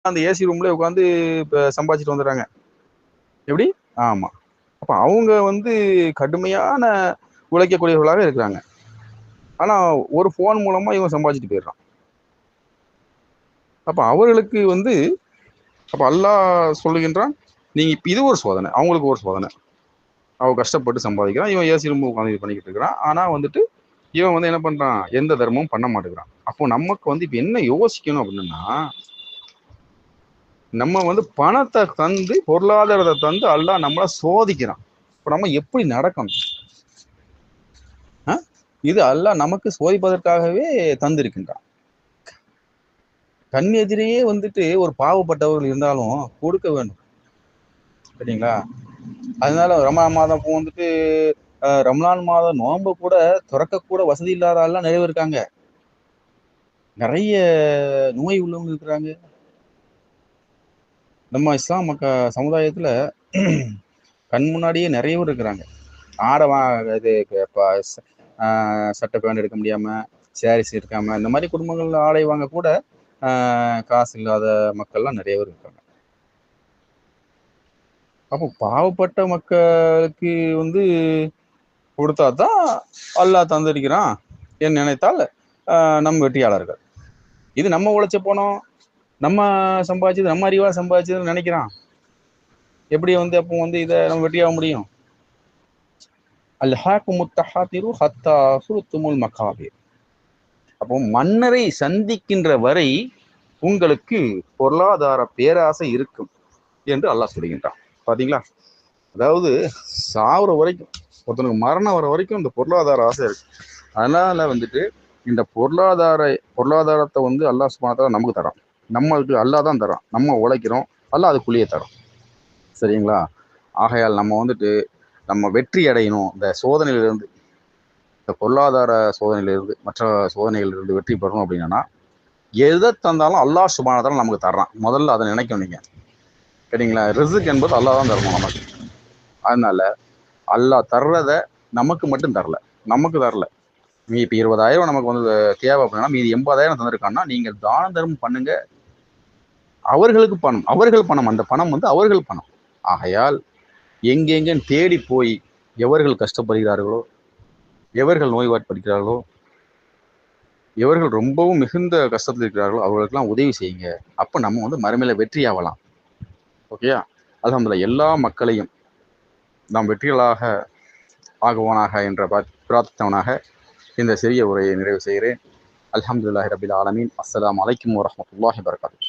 அந்த ஏசி ரூம்ல உட்காந்து சம்பாதிச்சுட்டு வந்துடுறாங்க. எப்படி? ஆமா. அப்ப அவங்க வந்து கடுமையான உழைக்கக்கூடியவர்களாக இருக்கிறாங்க. ஆனா ஒரு போன் மூலமா இவன் சம்பாதிச்சுட்டு போயிடுறான். அப்ப அவர்களுக்கு வந்து அப்ப அல்லாஹ் சொல்லுகின்றான், நீங்க இது ஒரு சோதனை, அவங்களுக்கு ஒரு சோதனை. அவன் கஷ்டப்பட்டு சம்பாதிக்கிறான், இவன் ஏசி ரூம் உட்காந்து இது பண்ணிக்கிட்டு இருக்கிறான். ஆனா வந்துட்டு இவன் வந்து என்ன பண்றான், எந்த தர்மமும் பண்ண மாட்டேங்கிறான். அப்போ நமக்கு வந்து இப்ப என்ன யோசிக்கணும் அப்படின்னா, நம்ம வந்து பணத்தை தந்து பொருளாதாரத்தை தந்து அல்லாஹ் நம்மள சோதிக்கிறான். இப்ப நம்ம எப்படி நடக்கணும்? இது அல்லாஹ் நமக்கு சோதிப்பதற்காகவே தந்திருக்கின்றான். கண் எதிரியே வந்துட்டு ஒரு பாவப்பட்டவர்கள் இருந்தாலும் கொடுக்க வேண்டும், சரிங்களா? அதனால ரமலான் மாதம் இப்போ வந்துட்டு ரம்லான் மாதம் நோன்பு கூட துறக்க கூட வசதி இல்லாத ஆள்லாம் நிறைய இருக்காங்க. நிறைய நோய் உள்ளவங்க இருக்கிறாங்க. நம்ம இஸ்லாம் சமுதாயத்துல கண் முன்னாடியே நிறைய பேர் இருக்கிறாங்க. ஆடை இது சட்டை பேண்ட் எடுக்க முடியாம, சாரீஸ் எடுக்காம, இந்த மாதிரி குடும்பங்கள்ல ஆடை வாங்க கூட காசு இல்லாத மக்கள்லாம் நிறைய பேர் இருக்காங்க. அப்போ பாவப்பட்ட மக்களுக்கு வந்து கொடுத்தா தான் அல்லாஹ் தந்திருக்கிறான் என்று நினைத்தால் நம்ம வெற்றியாளர்கள். இது நம்ம உழைச்ச போனோம், நம்ம சம்பாதிச்சது, நம்ம அறிவா சம்பாதிச்சதுன்னு நினைக்கிறான். எப்படி வந்து அப்போ வந்து இதை நம்ம வெற்றியாக முடியும்? அப்போ மன்னரை சந்திக்கின்ற வரை உங்களுக்கு பொருளாதார பேராசை இருக்கும் என்று அல்லாஹ் சொல்கின்றான். பாத்தீங்களா? அதாவது சாவுற வரைக்கும், ஒருத்தனுக்கு மரணம் வர வரைக்கும் இந்த பொருளாதார ஆசை இருக்கு. அதனால வந்துட்டு இந்த பொருளாதாரத்தை வந்து அல்லாஹ் சுப்ஹானஹு வ தஆலா நமக்கு தரான். நம்மளுக்கு அல்லாஹ் தான் தரான். நம்ம உழைக்கிறோம், அல்லாஹ் அதுக்குள்ளேயே தரோம். சரிங்களா? ஆகையால் நம்ம வந்துட்டு நம்ம வெற்றி அடையணும், இந்த சோதனையிலிருந்து, இந்த பொருளாதார சோதனையிலிருந்து, மற்ற சோதனைகளிலிருந்து வெற்றி பெறணும் அப்படின்னா, எதை தந்தாலும் அல்லாஹ் சுப்ஹானஹு வ தஆலா நமக்கு தர்றான். முதல்ல அதை நினைக்கணும் நீங்க. சரிங்களா? ரிஸ்க் என்பது அல்லாஹ் தான் தரணும் நமக்கு. அதனால அல்லாஹ் தர்றத நமக்கு மட்டும் தரல, நமக்கு தரல. நீ இப்போ 20,000 நமக்கு வந்து தேவை அப்படின்னா, மீதி 80,000 தந்திருக்கான்னா, நீங்கள் தான தர்மம் பண்ணுங்க. அவர்களுக்கு பணம், அவர்கள் பணம், அந்த பணம் வந்து அவர்கள் பணம். ஆகையால் எங்கெங்கன்னு தேடி போய் எவர்கள் கஷ்டப்படுகிறார்களோ, எவர்கள் நோய்வாட்படுகிறார்களோ, எவர்கள் ரொம்பவும் மிகுந்த கஷ்டத்தில் இருக்கிறார்களோ அவர்களுக்கெல்லாம் உதவி செய்யுங்க. அப்போ நம்ம வந்து மறுமையில வெற்றி ஆகலாம். ஓகேயா? அல்ஹம்துலில்லாஹ், எல்லா மக்களையும் நாம் வெற்றிகளாக ஆகுவானாக என்ற பிரார்த்தவனாக இந்த சிறிய உரையை நிறைவு செய்கிறேன். அல்ஹம்துலில்லாஹி ரபில் ஆலமீன். அஸ்ஸலாமு அலைக்கும் வரஹ்மத்துல்லாஹி வபரகாத்துஹு.